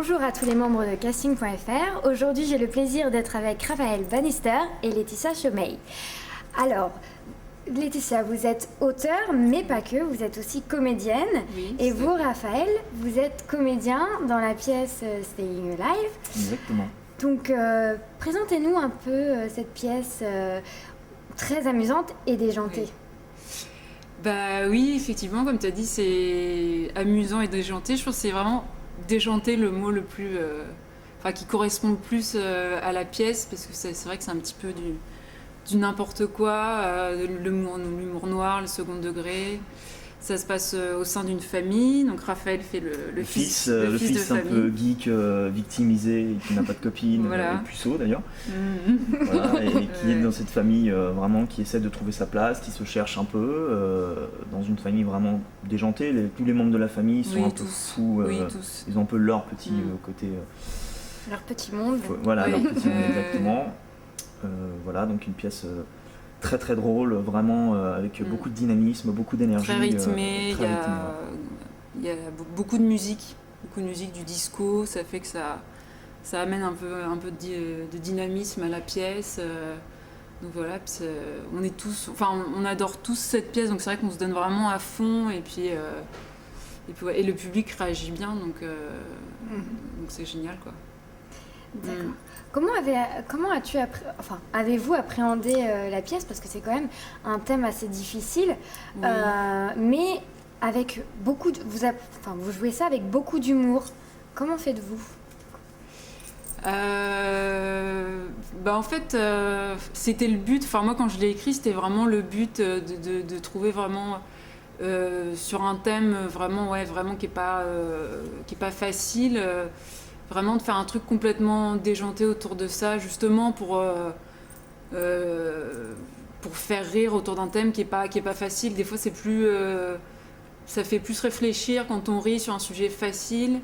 Bonjour à tous les membres de casting.fr. Aujourd'hui, j'ai le plaisir d'être avec Raphaël Bannister et Laetitia Chomey. Alors, Laetitia, vous êtes auteure, mais pas que, vous êtes aussi comédienne. Oui, et vous, Raphaël, vous êtes comédien dans la pièce Staying Alive. Exactement. Donc, présentez-nous un peu cette pièce très amusante et déjantée. Oui. Bah oui, effectivement, comme tu as dit, c'est amusant et déjanté. Je pense que c'est vraiment déjanté le mot le plus... qui correspond le plus à la pièce, parce que c'est vrai que c'est un petit peu du n'importe quoi, l'humour noir, le second degré. Ça se passe au sein d'une famille, donc Raphaël fait le fils le fils de un famille. peu geek, victimisé, et qui n'a pas de copine, Voilà. et puceau d'ailleurs, voilà, et qui est dans cette famille vraiment qui essaie de trouver sa place, qui se cherche un peu, dans une famille vraiment déjantée. Tous les membres de la famille sont un peu fous, tous. ils ont un peu leur petit côté... Leur petit monde. Voilà, Oui. leur petit monde exactement. Voilà, donc une pièce... très très drôle, vraiment avec beaucoup de dynamisme, beaucoup d'énergie. Très rythmé, très rythmé, il y a beaucoup de musique, du disco, ça fait que ça amène un peu de dynamisme à la pièce. Donc voilà, on adore tous cette pièce, donc c'est vrai qu'on se donne vraiment à fond et puis et le public réagit bien, donc c'est génial quoi. D'accord. Comment avez-vous appréhendé la pièce, parce que c'est quand même un thème assez difficile, Oui. mais avec beaucoup de, vous jouez ça avec beaucoup d'humour. Comment faites-vous? En fait, c'était le but. Enfin, moi, quand je l'ai écrit, c'était vraiment le but de trouver vraiment sur un thème vraiment qui est pas facile. Vraiment de faire un truc complètement déjanté autour de ça, justement pour faire rire autour d'un thème qui est pas facile. Des fois, c'est plus, ça fait plus réfléchir quand on rit sur un sujet facile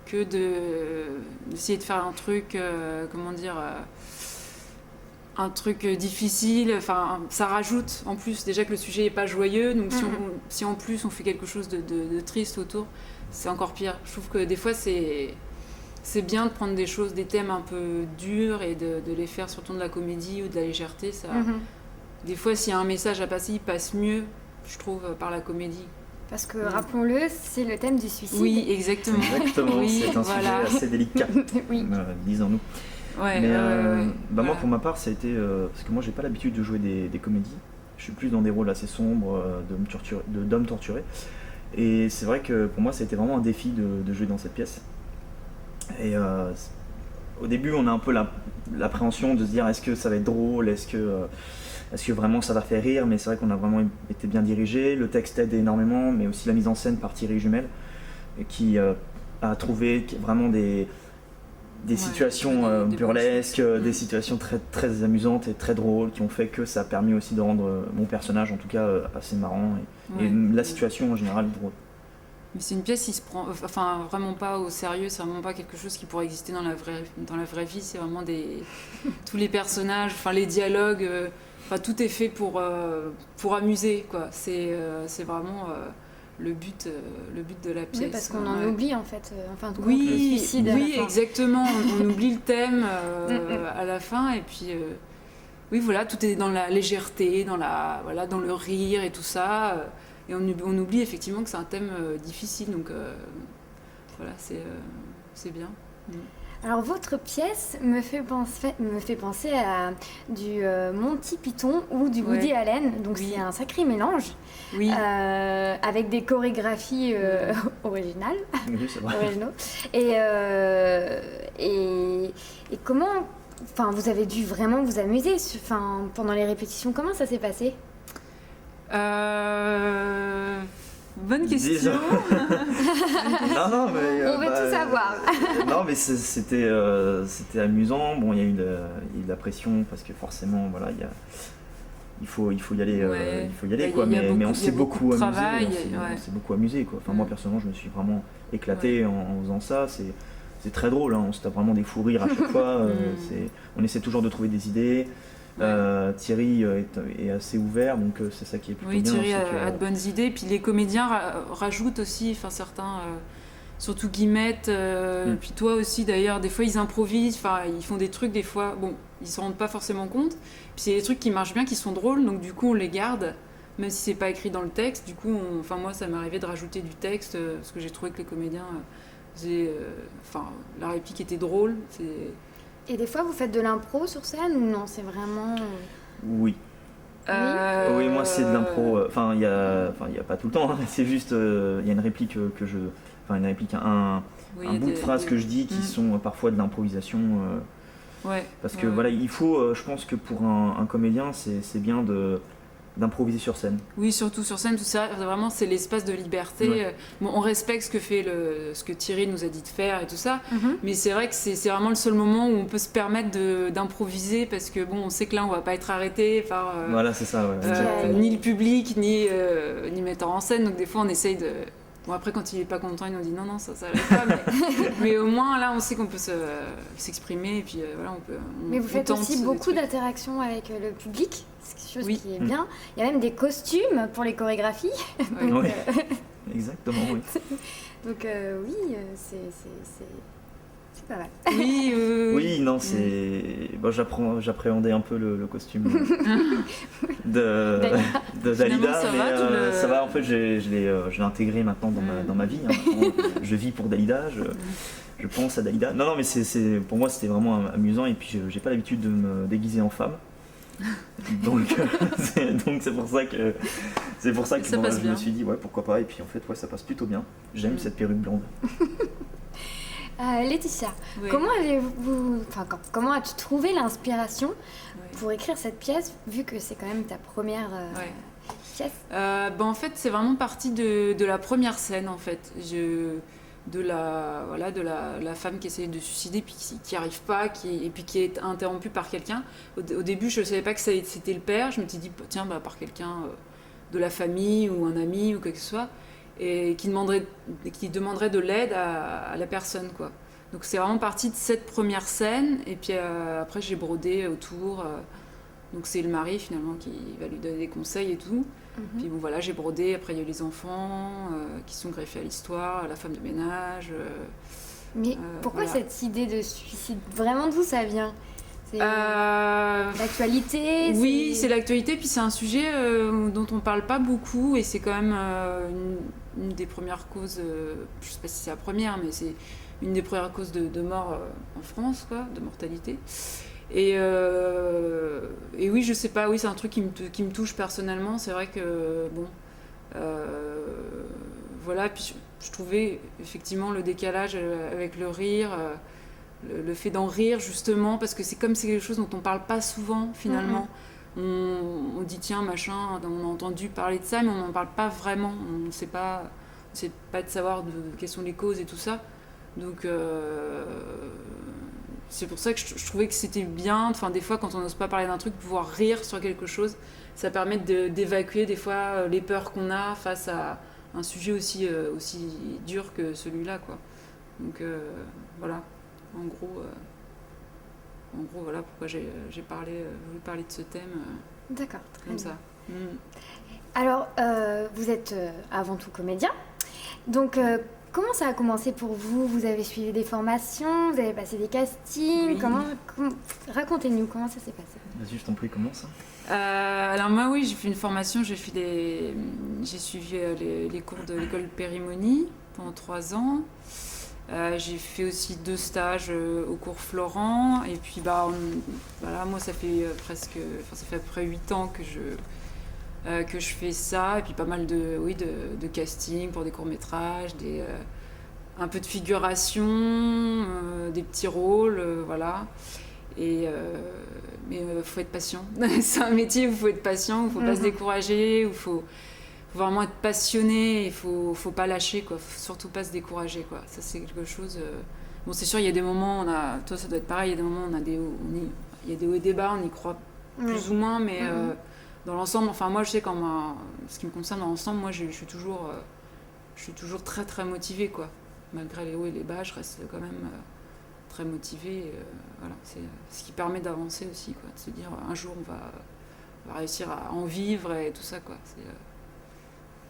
que d'essayer de faire un truc, un truc difficile. Enfin, ça rajoute en plus déjà que le sujet est pas joyeux. Donc si en plus on fait quelque chose de triste autour, c'est encore pire. Je trouve que des fois c'est bien de prendre des thèmes un peu durs et de les faire sur le ton de la comédie ou de la légèreté. Ça, des fois, s'il y a un message à passer, il passe mieux, je trouve, par la comédie. Parce que, rappelons-le, c'est le thème du suicide. Oui, exactement. Oui, c'est un sujet assez délicat, oui. disons-nous. Ouais, Moi, pour ma part, ça a été... parce que moi, j'ai pas l'habitude de jouer des comédies. Je suis plus dans des rôles assez sombres, d'hommes torturés. Et c'est vrai que pour moi, ça a été vraiment un défi de jouer dans cette pièce. Et au début, on a un peu l'appréhension de se dire est-ce que ça va être drôle, est-ce que vraiment ça va faire rire, mais c'est vrai qu'on a vraiment été bien dirigé. Le texte aide énormément, mais aussi la mise en scène par Thierry Jumel, qui a trouvé vraiment des situations burlesques, des situations très, très amusantes et très drôles, qui ont fait que ça a permis aussi de rendre mon personnage, en tout cas, assez marrant, et la situation en général drôle. Mais c'est une pièce qui se prend vraiment pas au sérieux, c'est vraiment pas quelque chose qui pourrait exister dans la vraie vie, c'est vraiment tous les personnages, les dialogues, tout est fait pour amuser quoi. C'est vraiment le but de la pièce. Oui, parce qu'on en oublie en fait, le Oui, suicide à la fin. exactement, on oublie le thème à la fin et puis oui voilà, tout est dans la légèreté, dans le rire et tout ça. Et on oublie effectivement que c'est un thème difficile, donc voilà, c'est bien. Alors votre pièce me fait penser à du Monty Python ou du Woody Allen, donc c'est un sacré mélange, avec des chorégraphies originales, originaux. Et comment, vous avez dû vraiment vous amuser, pendant les répétitions, comment ça s'est passé? Bonne question. Non, mais, on veut tout savoir. Non, mais c'était amusant. Bon, il y a eu de la pression parce que forcément, voilà, il faut y aller, quoi. Mais on s'est beaucoup amusé. On s'est beaucoup amusé, quoi. Enfin, moi personnellement, je me suis vraiment éclaté en faisant ça. C'est très drôle. Hein. On se tape vraiment des fous rires à chaque fois. On essaie toujours de trouver des idées. Thierry est assez ouvert, donc c'est ça qui est plutôt bien. Oui, Thierry a de bonnes idées, puis les comédiens rajoutent aussi certains surtout Guillemette, puis toi aussi d'ailleurs, des fois ils improvisent, enfin ils font des trucs des fois, bon, ils se rendent pas forcément compte, puis c'est des trucs qui marchent bien, qui sont drôles, donc du coup on les garde, même si c'est pas écrit dans le texte, du coup, moi ça m'est arrivé de rajouter du texte, parce que j'ai trouvé que les comédiens faisaient, la réplique était drôle. Et des fois vous faites de l'impro sur scène ou non, c'est vraiment... Oui. Oui, moi c'est de l'impro, il y a pas tout le temps, hein, c'est juste, il y a une réplique un bout de phrase que je dis qui sont parfois de l'improvisation. Parce que voilà, il faut, je pense que pour un comédien, c'est bien d'improviser sur scène. Oui, surtout sur scène, tout ça, vraiment c'est l'espace de liberté. Bon, on respecte ce que Thierry nous a dit de faire et tout ça, mais c'est vrai que c'est vraiment le seul moment où on peut se permettre d'improviser, parce que bon, on sait que là on va pas être arrêté par voilà, c'est ça, ni le public, ni metteur en scène, donc des fois on essaye de... Bon, après quand il est pas content, il nous dit non, ça n'arrive pas, mais au moins là on sait qu'on peut s'exprimer, et puis voilà, on peut... Mais vous faites aussi beaucoup d'interactions avec le public, c'est quelque chose qui est bien. Il y a même des costumes pour les chorégraphies. Donc, exactement, oui. Donc c'est pas mal. Oui, non, c'est... Bon, j'appréhendais un peu le costume de Dalida, mais ça va, en fait, je l'ai intégré maintenant dans ma vie. Hein. Je vis pour Dalida, je pense à Dalida. Non, mais pour moi, c'était vraiment amusant, et puis j'ai pas l'habitude de me déguiser en femme. Donc c'est pour ça que je me suis dit pourquoi pas, et puis en fait ça passe plutôt bien. J'aime cette perruque blonde. Laetitia, comment as-tu trouvé l'inspiration pour écrire cette pièce, vu que c'est quand même ta première pièce? En fait, c'est vraiment parti de la première scène, en fait. De la femme qui essaie de se suicider, puis qui n'y arrive pas, et puis qui est interrompue par quelqu'un. Au début, je ne savais pas que c'était le père. Je m'étais dit, tiens, par quelqu'un de la famille, ou un ami, ou quoi que ce soit, et qui demanderait de l'aide à la personne, quoi. Donc c'est vraiment parti de cette première scène, et puis après j'ai brodé autour. Donc c'est le mari finalement qui va lui donner des conseils et tout. Puis bon voilà, j'ai brodé. Après il y a eu les enfants qui sont greffés à l'histoire, la femme de ménage. Mais pourquoi cette idée de suicide? Vraiment, d'où ça vient? C'est l'actualité? Oui, c'est l'actualité, puis c'est un sujet dont on parle pas beaucoup, et c'est quand même une des premières causes, je sais pas si c'est la première, mais c'est une des premières causes de mort en France, quoi, de mortalité. Et oui, je sais pas, oui, c'est un truc qui me touche personnellement. C'est vrai que, bon, voilà, puis je trouvais effectivement le décalage avec le rire, le fait d'en rire justement, parce que c'est quelque chose dont on parle pas souvent finalement. On dit tiens, machin, on a entendu parler de ça, mais on n'en parle pas vraiment. On ne sait pas de savoir quelles sont les causes et tout ça. Donc c'est pour ça que je trouvais que c'était bien, des fois quand on n'ose pas parler d'un truc, pouvoir rire sur quelque chose, ça permet d'évacuer des fois les peurs qu'on a face à un sujet aussi dur que celui-là, quoi. Donc voilà, en gros voilà pourquoi j'ai voulu parler de ce thème. D'accord, très comme bien. Ça. Alors vous êtes avant tout comédien, donc comment ça a commencé pour vous? Vous avez suivi des formations, vous avez passé des castings, racontez-nous comment ça s'est passé. Vas-y, je t'en prie, commence. Alors moi, oui, j'ai fait une formation, j'ai suivi les cours de l'école Périmonie pendant 3 ans. J'ai fait aussi 2 stages au cours Florent, et puis voilà, moi ça fait à peu près 8 ans que je fais ça, et puis pas mal de casting pour des courts-métrages, un peu de figuration, des petits rôles, voilà. Mais faut être patient. C'est un métier où il faut être patient, où il faut pas se décourager, où il faut vraiment être passionné, il faut pas lâcher, quoi. Faut surtout pas se décourager, quoi. Ça, c'est quelque chose... Bon, c'est sûr, il y a des moments, toi ça doit être pareil, il y a des moments où il y a des hauts et des bas, on y croit plus ou moins, mais dans l'ensemble, moi je sais ce qui me concerne dans l'ensemble, moi je suis toujours très très motivée, quoi. Malgré les hauts et les bas, je reste quand même très motivée. Voilà, c'est ce qui permet d'avancer aussi, quoi, de se dire un jour on va réussir à en vivre et tout ça, quoi.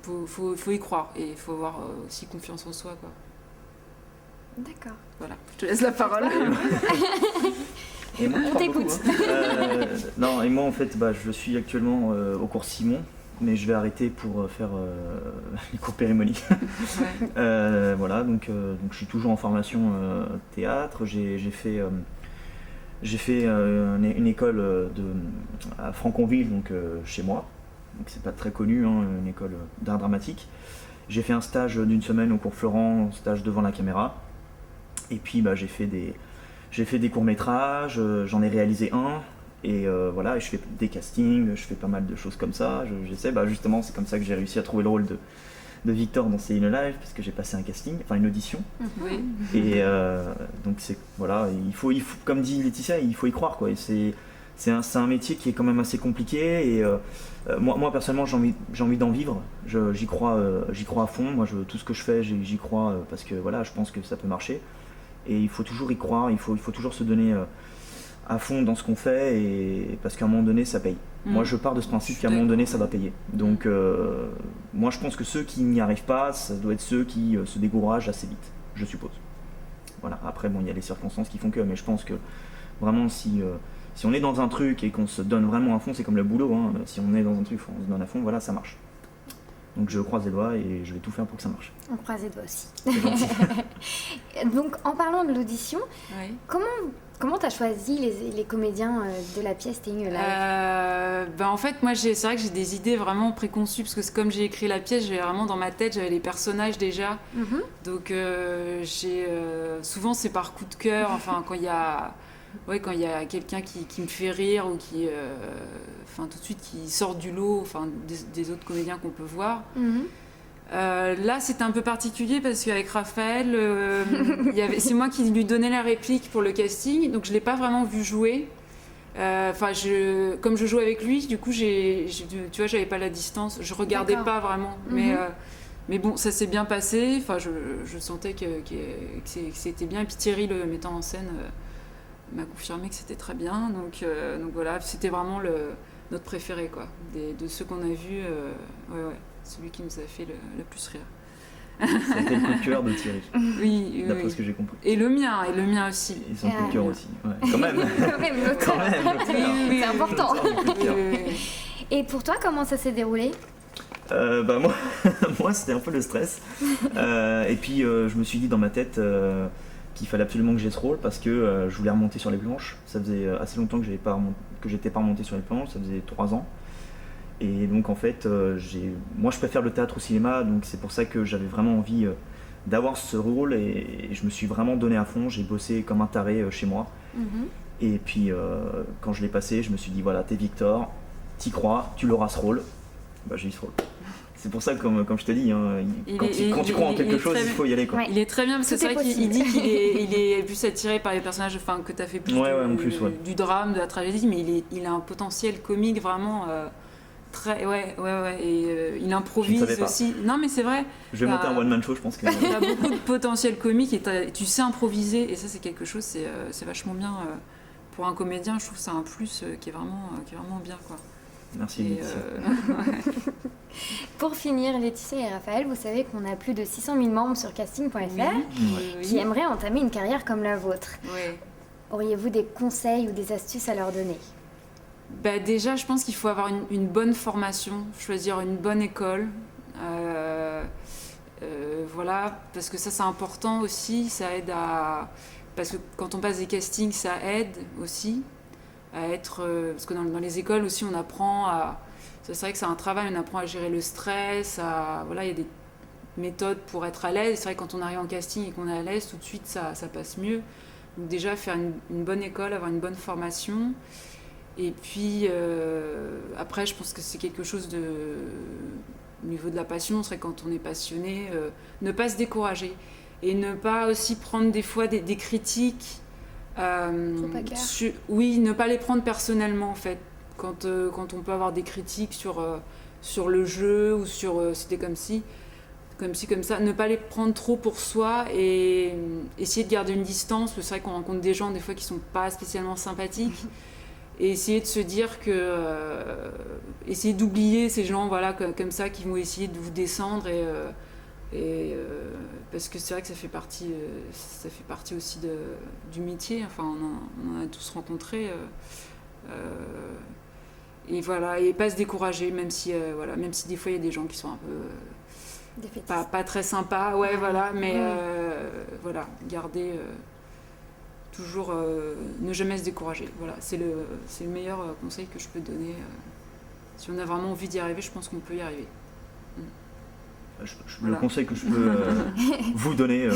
Faut y croire, et il faut avoir aussi confiance en soi, quoi. D'accord. Voilà, je te laisse la parole. Et moi, On t'écoute. Non, et moi en fait, je suis actuellement au cours Simon, mais je vais arrêter pour faire les cours Périmonie. Voilà, donc je suis toujours en formation théâtre. J'ai fait une école à Franconville, donc chez moi. Donc c'est pas très connu, hein, une école d'art dramatique. J'ai fait un stage d'une semaine au cours Florent, un stage devant la caméra. Et puis j'ai fait des courts-métrages, j'en ai réalisé un. Et voilà, je fais des castings, je fais pas mal de choses comme ça. J'essaie, justement, c'est comme ça que j'ai réussi à trouver le rôle de Victor dans C'est une live, parce que j'ai passé un casting, enfin une audition. Oui. Et donc voilà, il faut, comme dit Laetitia, il faut y croire, quoi. Et c'est un métier qui est quand même assez compliqué. Et moi personnellement, j'ai envie d'en vivre. J'y crois à fond. Moi, tout ce que je fais, j'y crois parce que voilà, je pense que ça peut marcher. Et il faut toujours y croire. Il faut toujours se donner à fond dans ce qu'on fait, et parce qu'à un moment donné, ça paye. Moi, je pars de ce principe qu'à un moment donné, ça va payer. Donc, moi, je pense que ceux qui n'y arrivent pas, ça doit être ceux qui se découragent assez vite, je suppose. Voilà. Après, il y a les circonstances qui font que, mais je pense que vraiment, si on est dans un truc et qu'on se donne vraiment à fond, c'est comme le boulot, hein. Si on est dans un truc, on se donne à fond, voilà, ça marche. Donc je croise les doigts et je vais tout faire pour que ça marche. On croise les doigts aussi. C'est gentil. Donc, en parlant de l'audition, Oui. comment tu as choisi les comédiens de la pièce Staying Alive? En fait, moi, c'est vrai que j'ai des idées vraiment préconçues, parce que comme j'ai écrit la pièce, j'avais vraiment dans ma tête, j'avais les personnages déjà. Donc, souvent, c'est par coup de cœur, enfin, quand il y a quelqu'un qui me fait rire ou qui, tout de suite, qui sort du lot, des autres comédiens qu'on peut voir. Là, c'était un peu particulier parce qu'avec Raphaël, c'est moi qui lui donnais la réplique pour le casting, donc je l'ai pas vraiment vu jouer. Comme je joue avec lui, du coup, tu vois, j'avais pas la distance, je regardais pas vraiment, mais bon, ça s'est bien passé. Enfin, je sentais que c'était bien. Et puis Thierry, le metteur en scène, m'a confirmé que c'était très bien. Donc voilà, c'était vraiment notre préféré, quoi. De ceux qu'on a vus, celui qui nous a fait le plus rire. Ça a été le coup de cœur de Thierry. Oui, d'après ce que j'ai compris. Et le mien aussi. Et son coup de cœur aussi. Ouais. Quand même. Quand même. C'est important. Oui. Et pour toi, comment ça s'est déroulé? Moi, c'était un peu le stress. Et puis, je me suis dit dans ma tête qu'il fallait absolument que j'ai ce rôle parce que je voulais remonter sur les planches. Ça faisait assez longtemps que j'étais pas remonté sur les planches, ça faisait 3 ans. Et donc en fait, moi je préfère le théâtre au cinéma, donc c'est pour ça que j'avais vraiment envie d'avoir ce rôle, et je me suis vraiment donné à fond, j'ai bossé comme un taré chez moi. Et puis quand je l'ai passé, je me suis dit voilà, t'es Victor, t'y crois, tu l'auras ce rôle. J'ai eu ce rôle. C'est pour ça que comme je te dis, hein, quand tu crois en quelque chose, il faut y aller, quoi. Il est très bien, parce que c'est vrai qu'il dit qu'il est plus attiré par les personnages, que tu as fait plus, du drame, de la tragédie, mais il a un potentiel comique vraiment très... et il improvise aussi. Non, mais c'est vrai. Je vais monter un one-man show, je pense que... Il a beaucoup de potentiel comique, et tu sais improviser, et ça c'est quelque chose, c'est vachement bien. Pour un comédien, je trouve que c'est un plus qui est vraiment bien, quoi. Merci Laetitia. Pour finir, Laetitia et Raphaël, vous savez qu'on a plus de 600 000 membres sur casting.fr qui aimeraient entamer une carrière comme la vôtre. Auriez-vous des conseils ou des astuces à leur donner? Déjà, je pense qu'il faut avoir une bonne formation, choisir une bonne école. Voilà, parce que ça c'est important aussi, ça aide à... Parce que quand on passe des castings, ça aide aussi à être... Parce que dans les écoles aussi, on apprend à... C'est vrai que c'est un travail, on apprend à gérer le stress, voilà, il y a des méthodes pour être à l'aise. C'est vrai que quand on arrive en casting et qu'on est à l'aise, tout de suite, ça passe mieux. Donc déjà, faire une bonne école, avoir une bonne formation. Et puis, après, je pense que c'est quelque chose au niveau de la passion, c'est vrai que quand on est passionné, ne pas se décourager. Et ne pas aussi prendre des fois des critiques. Ne pas les prendre personnellement, en fait. Quand on peut avoir des critiques sur le jeu ou sur c'était comme ci, comme ça, ne pas les prendre trop pour soi et essayer de garder une distance, parce que c'est vrai qu'on rencontre des gens des fois qui sont pas spécialement sympathiques, et essayer de se dire que essayer d'oublier ces gens, voilà, comme ça, qui vont essayer de vous descendre, et Et parce que c'est vrai que ça fait partie aussi du métier. Enfin, on en a tous rencontré. Et voilà, et pas se décourager, même si des fois il y a des gens qui sont un peu pas très sympas, voilà, mais voilà, garder toujours, ne jamais se décourager. Voilà, c'est le meilleur conseil que je peux donner. Si on a vraiment envie d'y arriver, je pense qu'on peut y arriver. Le conseil que je peux vous donner,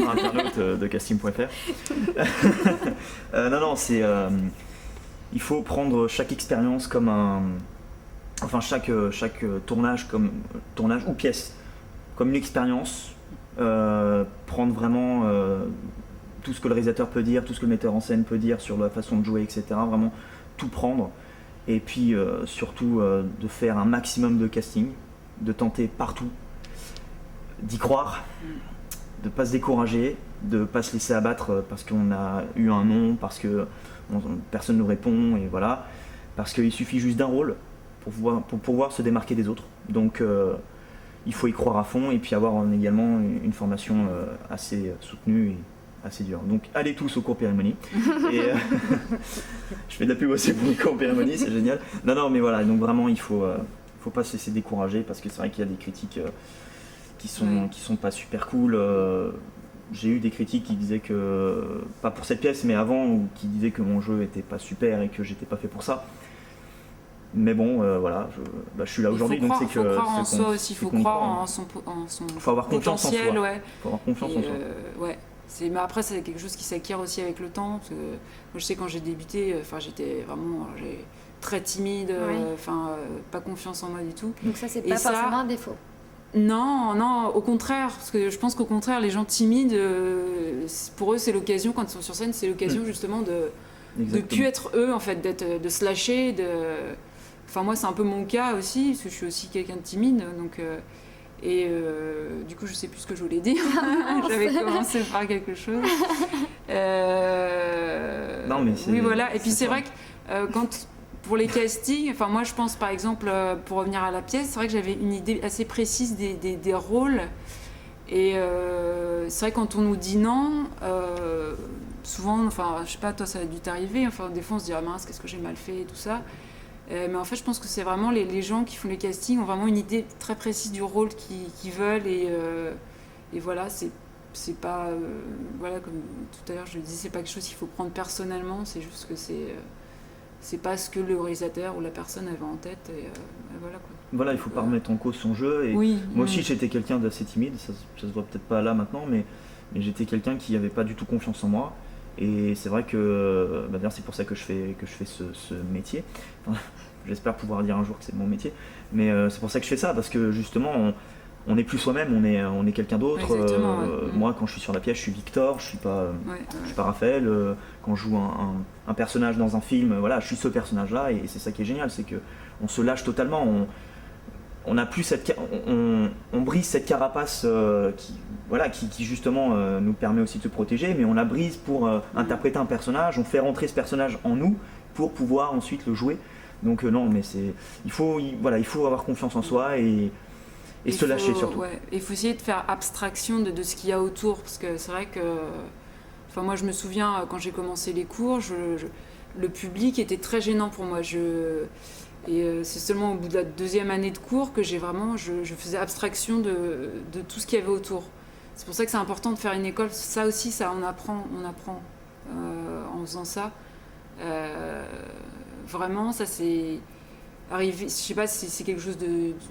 internaute de casting.fr, non, c'est il faut prendre chaque expérience comme chaque tournage comme tournage ou pièce comme une expérience, prendre vraiment tout ce que le réalisateur peut dire, tout ce que le metteur en scène peut dire sur la façon de jouer, etc. Vraiment tout prendre, et puis surtout de faire un maximum de casting, de tenter partout, d'y croire, de ne pas se décourager, de ne pas se laisser abattre parce qu'on a eu un nom, parce que personne ne nous répond, et voilà, parce qu'il suffit juste d'un rôle pour pouvoir se démarquer des autres. Donc il faut y croire à fond, et puis avoir également une formation assez soutenue et assez dure. Donc allez tous au cours Périmonie. Et je fais de la pub aussi pour les cours Périmonie, c'est génial. Non, mais voilà, donc vraiment il faut pas se laisser décourager, parce que c'est vrai qu'il y a des critiques qui sont pas super cool. J'ai eu des critiques qui disaient que, pas pour cette pièce mais avant, ou qui disaient que mon jeu était pas super et que j'étais pas fait pour ça. Mais bon, voilà, je suis là aujourd'hui, donc c'est que... Il faut croire en soi aussi, il faut croire en son faut avoir confiance en soi. Ouais. Faut avoir confiance en soi. Ouais. Mais après, c'est quelque chose qui s'acquiert aussi avec le temps. Parce que moi, je sais, quand j'ai débuté, j'étais vraiment très timide, pas confiance en moi du tout. Donc ça, c'est pas forcément un défaut. Non, au contraire, parce que je pense qu'au contraire, les gens timides, pour eux, c'est l'occasion, quand ils sont sur scène, c'est l'occasion justement de plus être eux, en fait, de se lâcher, Enfin, moi, c'est un peu mon cas aussi, parce que je suis aussi quelqu'un de timide, donc... du coup, je sais plus ce que je voulais dire. J'avais commencé par quelque chose. Non, mais oui, voilà. Et puis c'est vrai que pour les castings, enfin moi je pense par exemple, pour revenir à la pièce, c'est vrai que j'avais une idée assez précise des rôles. Et c'est vrai que quand on nous dit non, souvent, enfin je sais pas, toi ça a dû t'arriver, enfin des fois on se dit ah mince, qu'est-ce que j'ai mal fait et tout ça. Mais en fait, je pense que c'est vraiment les gens qui font les castings ont vraiment une idée très précise du rôle qu'ils veulent, et voilà, c'est pas voilà, comme tout à l'heure je le disais, c'est pas quelque chose qu'il faut prendre personnellement, c'est juste que c'est pas ce que le réalisateur ou la personne avait en tête, et voilà quoi. Voilà, il faut pas remettre en cause son jeu, et oui, moi aussi j'étais quelqu'un d'assez timide, ça se voit peut-être pas là maintenant, mais j'étais quelqu'un qui avait pas du tout confiance en moi. Et c'est vrai que d'ailleurs c'est pour ça que je fais ce métier. Enfin, j'espère pouvoir dire un jour que c'est mon métier, mais c'est pour ça que je fais ça, parce que justement on n'est plus soi-même, on est quelqu'un d'autre. Moi, quand je suis sur la pièce, je suis Victor, je suis pas Raphaël. Quand je joue un personnage dans un film, voilà, je suis ce personnage-là, et c'est ça qui est génial, c'est que on se lâche totalement. On a plus on brise cette carapace qui justement nous permet aussi de se protéger, mais on la brise pour interpréter un personnage, on fait rentrer ce personnage en nous pour pouvoir ensuite le jouer. Donc non, mais il faut avoir confiance en soi et se lâcher surtout. Ouais. Il faut essayer de faire abstraction de ce qu'il y a autour, parce que c'est vrai que, enfin moi je me souviens quand j'ai commencé les cours, le public était très gênant pour moi. Et c'est seulement au bout de la deuxième année de cours que je faisais abstraction de tout ce qu'il y avait autour. C'est pour ça que c'est important de faire une école. Ça aussi, on apprend en faisant ça. Vraiment, ça c'est arrivé. Je sais pas si c'est quelque chose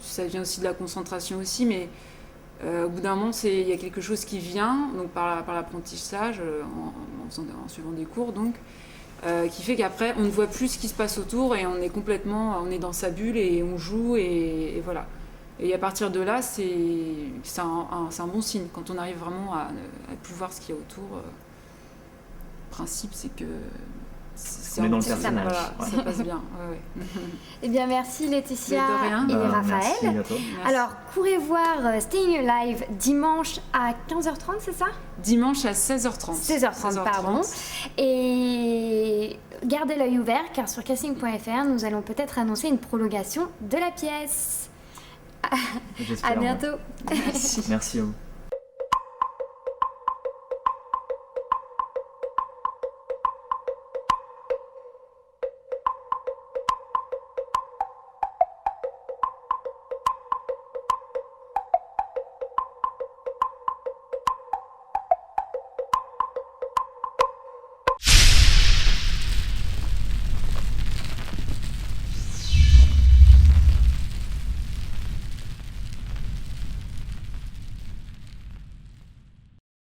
ça vient aussi de la concentration aussi, mais au bout d'un moment, il y a quelque chose qui vient, donc par l'apprentissage, en suivant des cours, donc. Qui fait qu'après on ne voit plus ce qui se passe autour, et on est dans sa bulle et on joue, et voilà. Et à partir de là, c'est un bon signe quand on arrive vraiment à plus voir ce qu'il y a autour. Le principe, c'est que on est dans le personnage. Voilà, ça passe bien. Ouais. Eh bien, merci Laetitia et Raphaël. Merci à toi. Alors, courez voir Staying Alive dimanche à 15h30, c'est ça ? Dimanche à 16h30. 16h30, pardon. Et gardez l'œil ouvert, car sur casting.fr, nous allons peut-être annoncer une prolongation de la pièce. J'espère. À bientôt. Merci. Merci à vous.